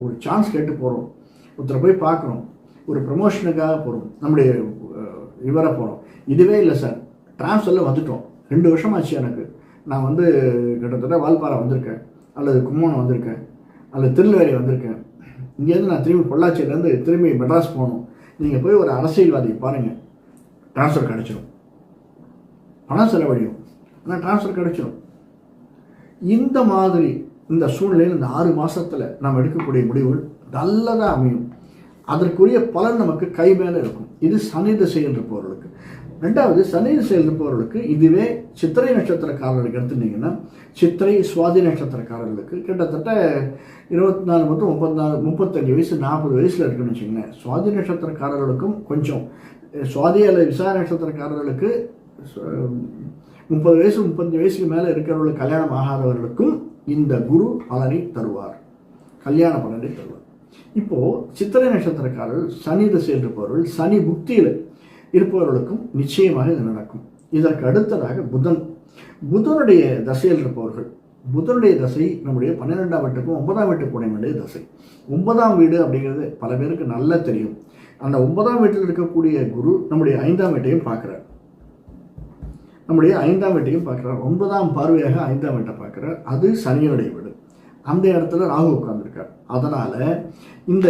ஒரு சான்ஸ் கேட்டு போகிறோம், ஒருத்தரை போய் பார்க்குறோம், ஒரு ப்ரமோஷனுக்காக போகிறோம், நம்முடைய இவரை போகிறோம். இதுவே இல்லை சார், ட்ரான்ஸ்ஃபரில் வந்துட்டோம், 2 வருஷம் ஆச்சு எனக்கு, நான் வந்து கிட்டத்தட்ட வால்பாறை வந்திருக்கேன், அல்லது கும்போணம் வந்திருக்கேன், அல்லது திருநெல்வேலி வந்திருக்கேன், இங்கேருந்து நான் திரும்பி பொள்ளாச்சியிலேருந்து திரும்பி மெட்ராஸ் போகணும், நீங்கள் போய் ஒரு அரசியல்வாதியை பாருங்கள், ட்ரான்ஸ்ஃபர் கிடச்சிடும், பணம் செலவழியும், ஆனால் ட்ரான்ஸ்ஃபர் கிடச்சிடும். இந்த மாதிரி இந்த சூழ்நிலையில் இந்த 6 மாதத்தில் நாம் எடுக்கக்கூடிய முடிவுகள் நல்லதாக அமையும். அதற்குரிய பலன் நமக்கு கை மேலே இருக்கும். இது சனி திசையில் இருப்பவர்களுக்கு. 2வது, சனி திசையில் இருப்பவர்களுக்கு இதுவே சித்திரை நட்சத்திரக்காரர்களுக்கு எடுத்துட்டீங்கன்னா, சித்திரை சுவாதி நட்சத்திரக்காரர்களுக்கு கிட்டத்தட்ட 24 மற்றும் 35 வயசு 40 வயசில் இருக்குன்னு வச்சுக்கோங்களேன். சுவாதி நட்சத்திரக்காரர்களுக்கும் கொஞ்சம், சுவாதி அல்லது விசாக நட்சத்திரக்காரர்களுக்கு 30 வயசு 35 வயசுக்கு மேலே இருக்கிறவர்களுக்கு கல்யாணம் ஆகாதவர்களுக்கும் இந்த குரு பலனை தருவார், கல்யாண பலனை தருவார். இப்போது சித்திரை நட்சத்திரக்காரர்கள் சனி திசையில் இருப்பவர்கள், சனி புக்தியில் இருப்பவர்களுக்கும் நிச்சயமாக இது நடக்கும். இதற்கு அடுத்ததாக புதனுடைய தசையில் இருப்பவர்கள், புதனுடைய தசை நம்முடைய 12ஆம் வீட்டுக்கும் 9ஆம் வீட்டுக்கு உடைய வேண்டிய தசை. 9ஆம் வீடு அப்படிங்கிறது பல பேருக்கு நல்லா தெரியும். அந்த 9ஆம் வீட்டில் இருக்கக்கூடிய குரு நம்முடைய 5ஆம் வீட்டையும் பார்க்குறார், நம்முடைய 5ஆம் வீட்டையும் பார்க்குறார். 9ஆம் பார்வையாக 5ஆம் வீட்டை பார்க்குறார். அது சனியோடைய வீடு. அந்த இடத்துல ராகு உட்கார்ந்துருக்கார். அதனால் இந்த